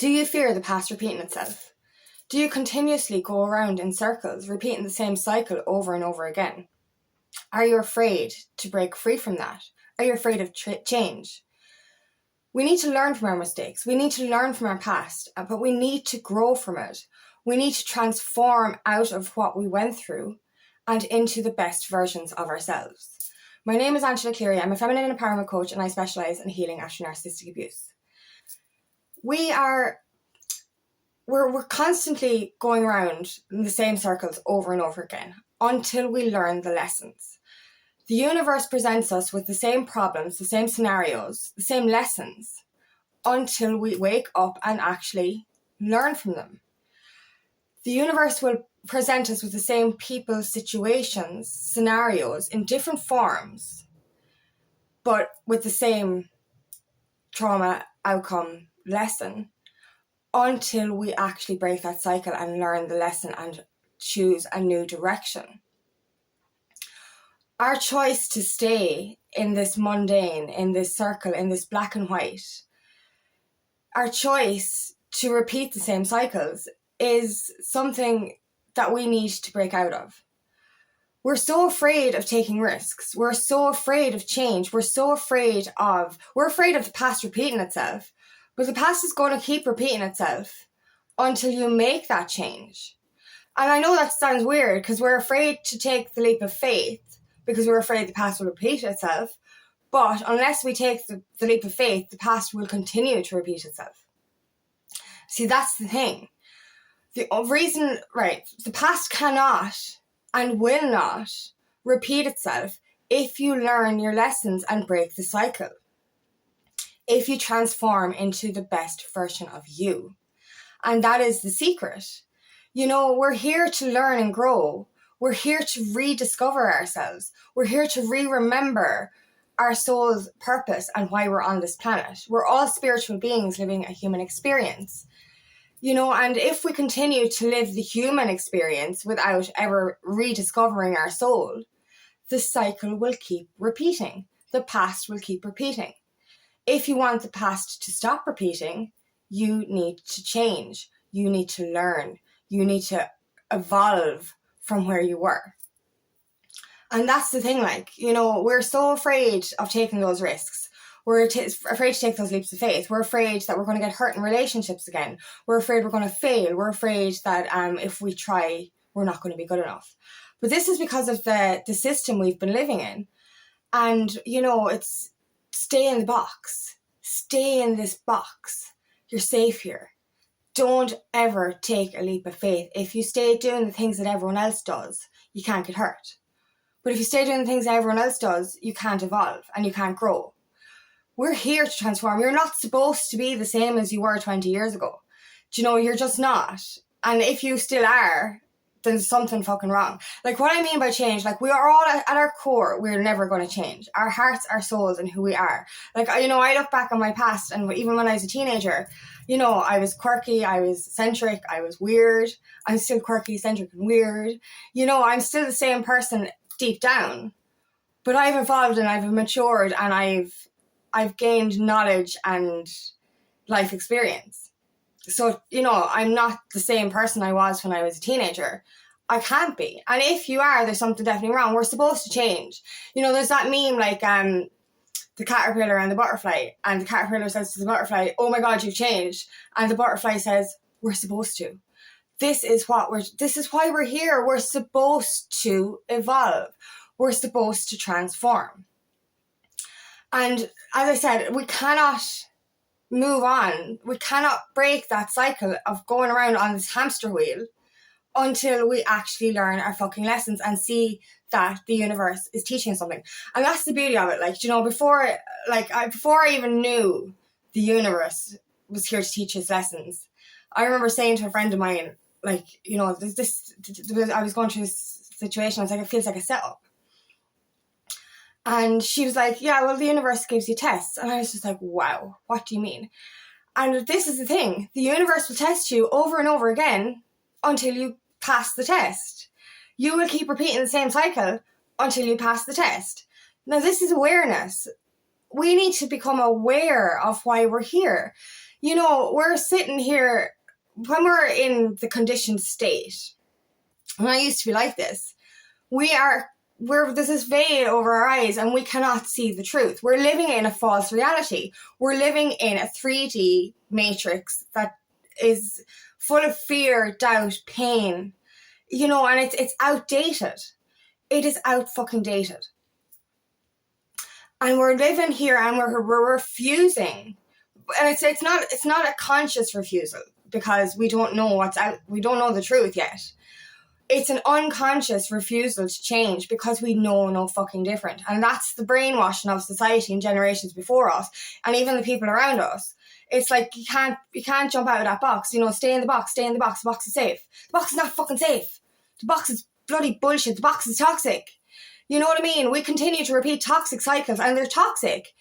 Do you fear the past repeating itself? Do you continuously go around in circles, repeating the same cycle over and over again? Are you afraid to break free from that? Are you afraid of change? We need to learn from our mistakes. We need to learn from our past, but we need to grow from it. We need to transform out of what we went through and into the best versions of ourselves. My name is Angela Cleary. I'm a feminine empowerment coach and I specialise in healing after narcissistic abuse. We're constantly going around in the same circles over and over again until we learn the lessons. The universe presents us with the same problems, the same scenarios, the same lessons until we wake up and actually learn from them. The universe will present us with the same people, situations, scenarios in different forms, but with the same trauma outcome lesson until we actually break that cycle and learn the lesson and choose a new direction. Our choice to stay in this mundane, in this circle, in this black and white, our choice to repeat the same cycles is something that we need to break out of. We're so afraid of taking risks. We're so afraid of change. We're afraid of the past repeating itself. But the past is going to keep repeating itself until you make that change. And I know that sounds weird because we're afraid to take the leap of faith because we're afraid the past will repeat itself. But unless we take the leap of faith, the past will continue to repeat itself. See, that's the thing. The past cannot and will not repeat itself if you learn your lessons and break the cycle. If you transform into the best version of you. And that is the secret. You know, we're here to learn and grow. We're here to rediscover ourselves. We're here to remember our soul's purpose and why we're on this planet. We're all spiritual beings living a human experience. You know, and if we continue to live the human experience without ever rediscovering our soul, the cycle will keep repeating. The past will keep repeating. If you want the past to stop repeating, you need to change. You need to learn. You need to evolve from where you were. And that's the thing, we're so afraid of taking those risks. We're afraid to take those leaps of faith. We're afraid that we're going to get hurt in relationships again. We're afraid we're going to fail. We're afraid that if we try, we're not going to be good enough. But this is because of the system we've been living in. And, it's stay in the box. Stay in this box. You're safe here. Don't ever take a leap of faith. If you stay doing the things that everyone else does, you can't get hurt. But if you stay doing the things that everyone else does, you can't evolve and you can't grow. We're here to transform. You're not supposed to be the same as you were 20 years ago. You're just not. And if you still are, then there's something fucking wrong. What I mean by change, we are all at our core, we're never going to change. Our hearts, our souls, and who we are. I look back on my past, and even when I was a teenager, I was quirky, I was eccentric, I was weird. I'm still quirky, eccentric, and weird. I'm still the same person deep down. But I've evolved and I've matured and I've gained knowledge and life experience. So, I'm not the same person I was when I was a teenager. I can't be. And if you are, there's something definitely wrong. We're supposed to change. There's that meme the caterpillar and the butterfly. And the caterpillar says to the butterfly, "Oh my God, you've changed." And the butterfly says, "We're supposed to. This is why we're here. We're supposed to evolve. We're supposed to transform." And as I said, we cannot move on. We cannot break that cycle of going around on this hamster wheel until we actually learn our fucking lessons and see that the universe is teaching us something. And that's the beauty of it. Before I even knew the universe was here to teach us lessons, I remember saying to a friend of mine, I was going through this situation. I was like, it feels like a setup. And she was like, "Yeah, well, the universe gives you tests." And I was just like, wow, what do you mean? And this is the thing. The universe will test you over and over again until you pass the test. You will keep repeating the same cycle until you pass the test. Now, this is awareness. We need to become aware of why we're here. You know, we're sitting here, when we're in the conditioned state, and I used to be like this, there's this veil over our eyes and we cannot see the truth. We're living in a false reality. We're living in a 3D matrix that is full of fear, doubt, pain, you know, and it's outdated. It is out fucking dated. And we're living here and we're refusing. And it's not a conscious refusal because we don't know what's out. We don't know the truth yet. It's an unconscious refusal to change because we know no fucking different. And that's the brainwashing of society and generations before us and even the people around us. It's like you can't jump out of that box. You know, stay in the box. The box is safe. The box is not fucking safe. The box is bloody bullshit. The box is toxic. You know what I mean? We continue to repeat toxic cycles and they're toxic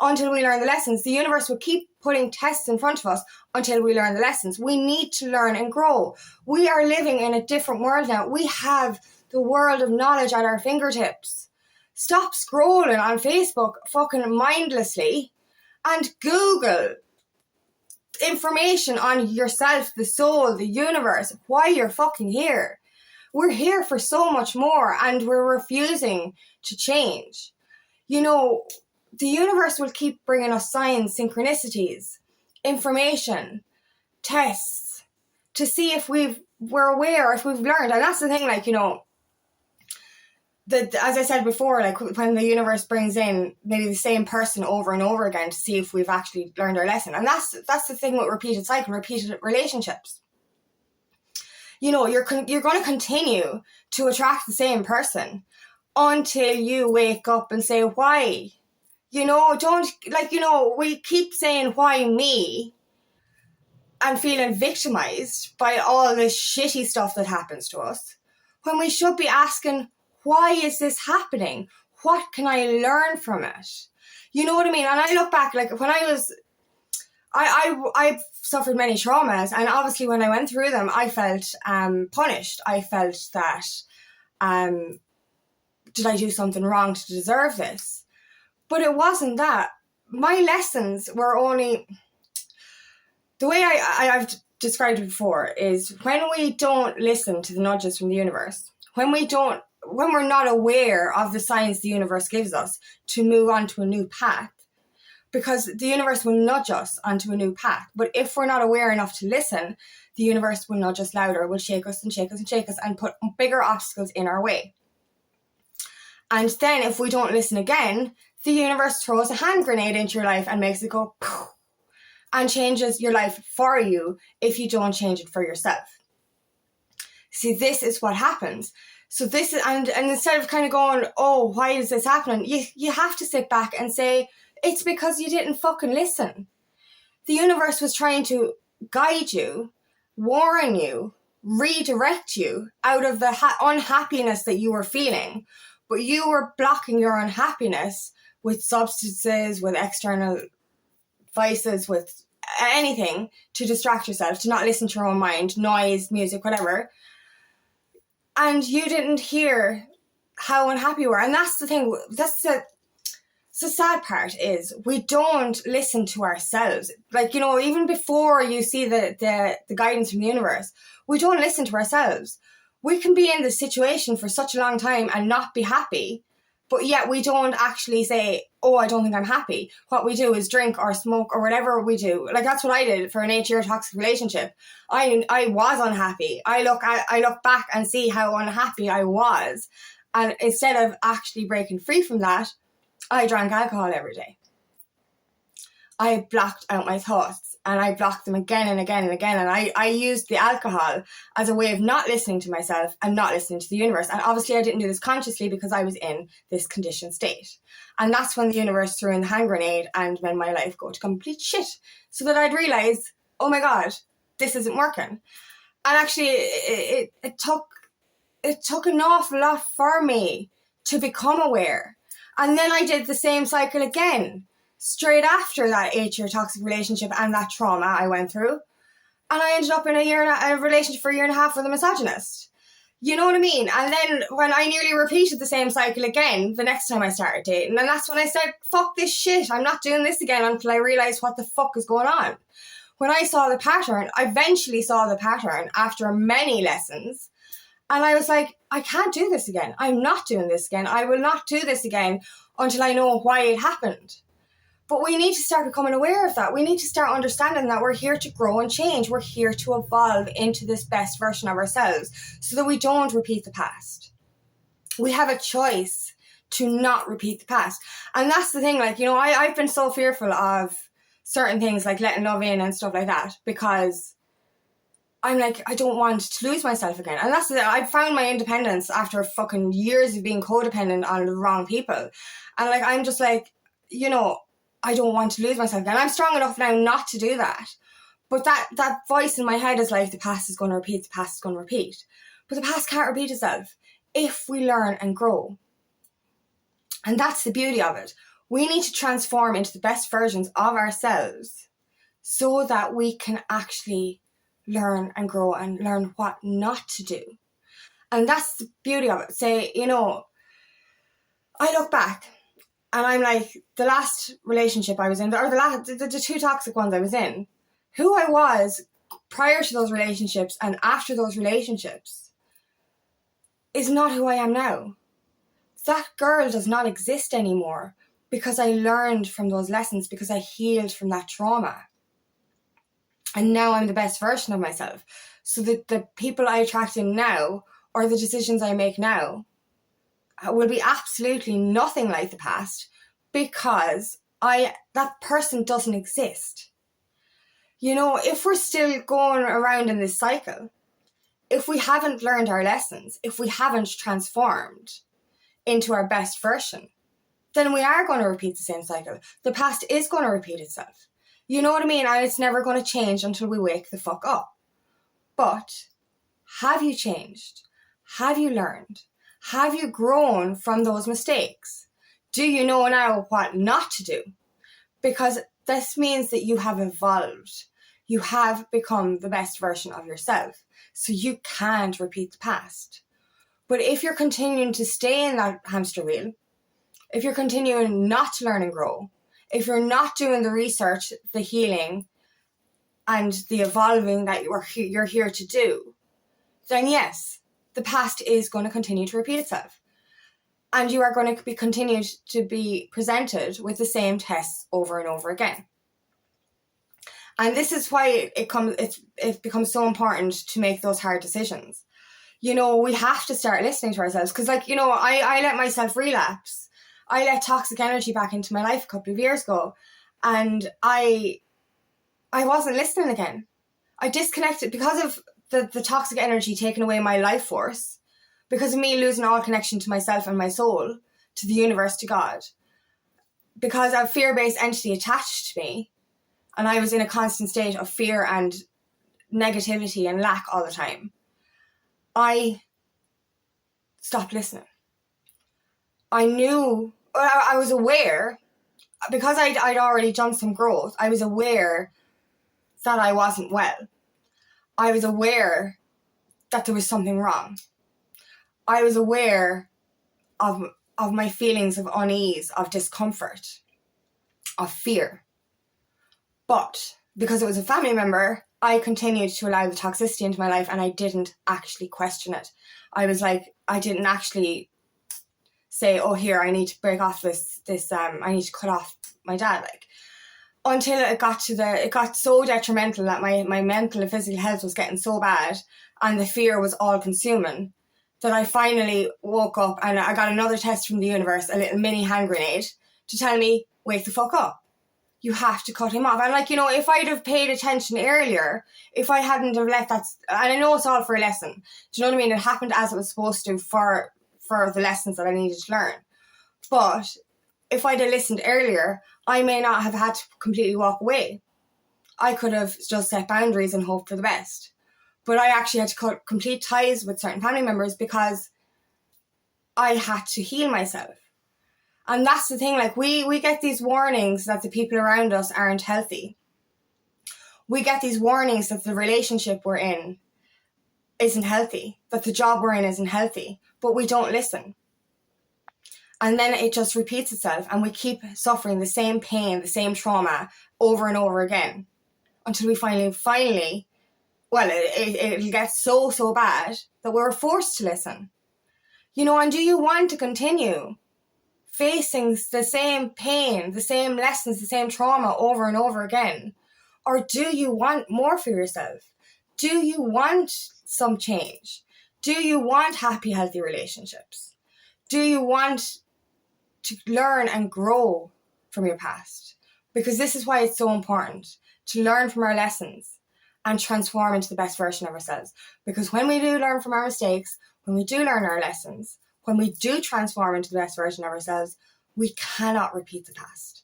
until we learn the lessons. The universe will keep putting tests in front of us until we learn the lessons. We need to learn and grow. We are living in a different world now. We have the world of knowledge at our fingertips. Stop scrolling on Facebook fucking mindlessly and Google information on yourself, the soul, the universe, why you're fucking here. We're here for so much more and we're refusing to change. You know, the universe will keep bringing us signs, synchronicities, information, tests to see if we're aware, if we've learned. And that's the thing, like, you know, as I said before, like when the universe brings in maybe the same person over and over again to see if we've actually learned our lesson. And that's the thing with repeated cycle, repeated relationships. You know, you're going to continue to attract the same person until you wake up and say, why? You know, we keep saying, why me? And feeling victimized by all this shitty stuff that happens to us. When we should be asking, why is this happening? What can I learn from it? You know what I mean? And I look back, like when I've suffered many traumas, and obviously when I went through them, I felt punished. I felt that, did I do something wrong to deserve this? But it wasn't that. My lessons were only... The way I've described it before is when we don't listen to the nudges from the universe, when we're not aware of the signs the universe gives us to move on to a new path, because the universe will nudge us onto a new path. But if we're not aware enough to listen, the universe will nudge us louder, will shake us and shake us and shake us and put bigger obstacles in our way. And then if we don't listen again, the universe throws a hand grenade into your life and makes it go poof, and changes your life for you if you don't change it for yourself. See, this is what happens. So this is, and instead of kind of going, oh, why is this happening? You have to sit back and say, it's because you didn't fucking listen. The universe was trying to guide you, warn you, redirect you out of the unhappiness that you were feeling. But you were blocking your unhappiness with substances, with external vices, with anything to distract yourself, to not listen to your own mind, noise, music, whatever. And you didn't hear how unhappy you were. And that's the thing, that's the sad part is we don't listen to ourselves. Like, you know, even before you see the guidance from the universe, we don't listen to ourselves. We can be in the situation for such a long time and not be happy, but yet we don't actually say, oh, I don't think I'm happy. What we do is drink or smoke or whatever we do. Like, that's what I did for an 8-year toxic relationship. I was unhappy. I look back and see how unhappy I was. And instead of actually breaking free from that, I drank alcohol every day. I blocked out my thoughts and I blocked them again and again and again. And I used the alcohol as a way of not listening to myself and not listening to the universe. And obviously I didn't do this consciously because I was in this conditioned state. And that's when the universe threw in the hand grenade and made my life go to complete shit. So that I'd realize, oh my God, this isn't working. And actually it took an awful lot for me to become aware. And then I did the same cycle again, straight after that 8-year toxic relationship and that trauma I went through. And I ended up in a relationship for 1.5 years with a misogynist. You know what I mean? And then when I nearly repeated the same cycle again, the next time I started dating, and that's when I said, fuck this shit, I'm not doing this again until I realise what the fuck is going on. when I saw the pattern, I eventually saw the pattern after many lessons. And I was like, I can't do this again. I'm not doing this again. I will not do this again until I know why it happened. But we need to start becoming aware of that. We need to start understanding that we're here to grow and change. We're here to evolve into this best version of ourselves so that we don't repeat the past. We have a choice to not repeat the past. And that's the thing, like, you know, I've been so fearful of certain things like letting love in and stuff like that, because I'm like, I don't want to lose myself again. And that's I found my independence after fucking years of being codependent on the wrong people. And like, I'm just like, you know, I don't want to lose myself again. I'm strong enough now not to do that. But that voice in my head is like, the past is going to repeat, the past is going to repeat. But the past can't repeat itself if we learn and grow. And that's the beauty of it. We need to transform into the best versions of ourselves so that we can actually learn and grow and learn what not to do. And that's the beauty of it. Say, you know, I look back and I'm like, the last relationship I was in, or the two toxic ones I was in, who I was prior to those relationships and after those relationships is not who I am now. That girl does not exist anymore because I learned from those lessons, because I healed from that trauma. And now I'm the best version of myself. So that the people I attract in now, or the decisions I make now, will be absolutely nothing like the past, because that person doesn't exist. You know, if we're still going around in this cycle, if we haven't learned our lessons, if we haven't transformed into our best version, then we are going to repeat the same cycle. The past is going to repeat itself. You know what I mean? And it's never going to change until we wake the fuck up. But have you changed? Have you learned? Have you grown from those mistakes? Do you know now what not to do? Because this means that you have evolved. You have become the best version of yourself. So you can't repeat the past. But if you're continuing to stay in that hamster wheel, if you're continuing not to learn and grow, if you're not doing the research, the healing, and the evolving that you're here to do, then yes, the past is going to continue to repeat itself. And you are going to be continued to be presented with the same tests over and over again. And this is why it becomes so important to make those hard decisions. You know, we have to start listening to ourselves. Because, like, you know, I let myself relapse. I let toxic energy back into my life a couple of years ago, and I wasn't listening again. I disconnected because of the toxic energy taking away my life force, because of me losing all connection to myself and my soul, to the universe, to God, because a fear-based entity attached to me, and I was in a constant state of fear and negativity and lack all the time. I stopped listening. I knew, I was aware, because I'd already done some growth, I was aware that I wasn't well. I was aware that there was something wrong. I was aware of my feelings of unease, of discomfort, of fear. But because it was a family member, I continued to allow the toxicity into my life, and I didn't actually question it. I was like, I didn't actually say, oh, here, I need to break off this I need to cut off my dad, like, until it got so detrimental that my mental and physical health was getting so bad, and the fear was all consuming, that I finally woke up and I got another test from the universe, a little mini hand grenade, to tell me, wake the fuck up. You have to cut him off. And, like, you know, if I'd have paid attention earlier, if I hadn't have let that, and I know it's all for a lesson, do you know what I mean? It happened as it was supposed to for the lessons that I needed to learn. But if I'd have listened earlier, I may not have had to completely walk away. I could have just set boundaries and hoped for the best. But I actually had to cut complete ties with certain family members because I had to heal myself. And that's the thing, like, we get these warnings that the people around us aren't healthy. We get these warnings that the relationship we're in isn't healthy, that the job we're in isn't healthy, but we don't listen. And then it just repeats itself, and we keep suffering the same pain, the same trauma over and over again, until we finally, well, it'll get so bad that we're forced to listen. And do you want to continue facing the same pain, the same lessons, the same trauma over and over again? Or do you want more for yourself? Do you want some change? Do you want happy, healthy relationships? Do you want to learn and grow from your past? Because this is why it's so important to learn from our lessons and transform into the best version of ourselves. Because when we do learn from our mistakes, when we do learn our lessons, when we do transform into the best version of ourselves, we cannot repeat the past.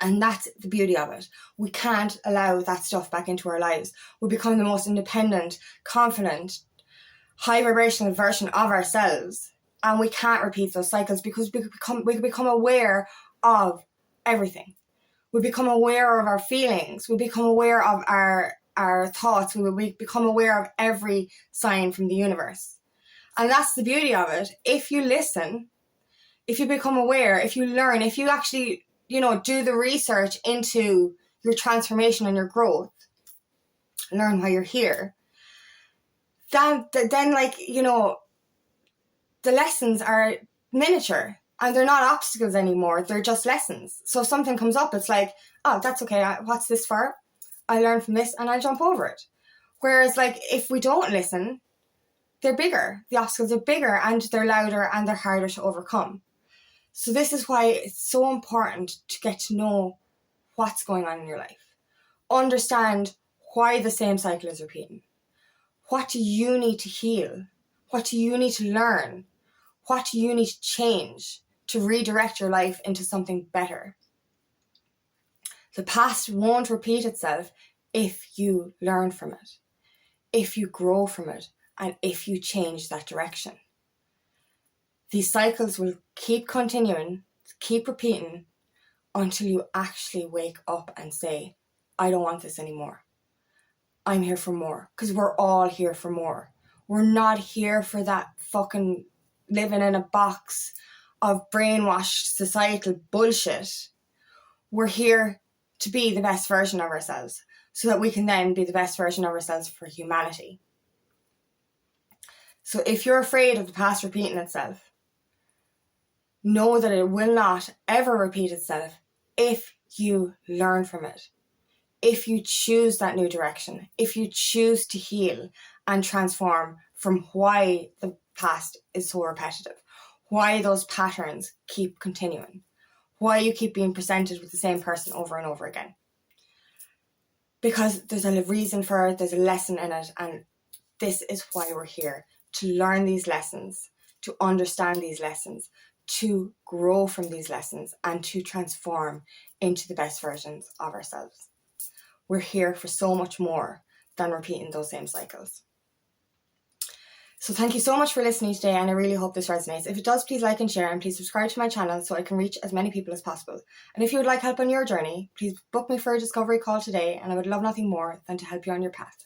And that's the beauty of it. We can't allow that stuff back into our lives. We become the most independent, confident, high vibrational version of ourselves. And we can't repeat those cycles because we become aware of everything. We become aware of our feelings. We become aware of our thoughts. We become aware of every sign from the universe. And that's the beauty of it. If you listen, if you become aware, if you learn, if you actually, do the research into your transformation and your growth, learn why you're here, then the lessons are miniature and they're not obstacles anymore. They're just lessons. So if something comes up, it's like, oh, that's okay. What's this for? I learn from this and I jump over it. Whereas if we don't listen, they're bigger. The obstacles are bigger and they're louder and they're harder to overcome. So this is why it's so important to get to know what's going on in your life. Understand why the same cycle is repeating. What do you need to heal? What do you need to learn? What do you need to change to redirect your life into something better? The past won't repeat itself if you learn from it, if you grow from it, and if you change that direction. These cycles will keep continuing, keep repeating, until you actually wake up and say, I don't want this anymore. I'm here for more. Because we're all here for more. We're not here for that fucking living in a box of brainwashed societal bullshit. We're here to be the best version of ourselves so that we can then be the best version of ourselves for humanity. So if you're afraid of the past repeating itself, know that it will not ever repeat itself if you learn from it. If you choose that new direction, if you choose to heal and transform from why the past is so repetitive, why those patterns keep continuing, why you keep being presented with the same person over and over again. Because there's a reason for it, there's a lesson in it, and this is why we're here, to learn these lessons, to understand these lessons, to grow from these lessons, and to transform into the best versions of ourselves. We're here for so much more than repeating those same cycles. So thank you so much for listening today, and I really hope this resonates. If it does, please like and share, and please subscribe to my channel so I can reach as many people as possible. And if you would like help on your journey, please book me for a discovery call today, and I would love nothing more than to help you on your path.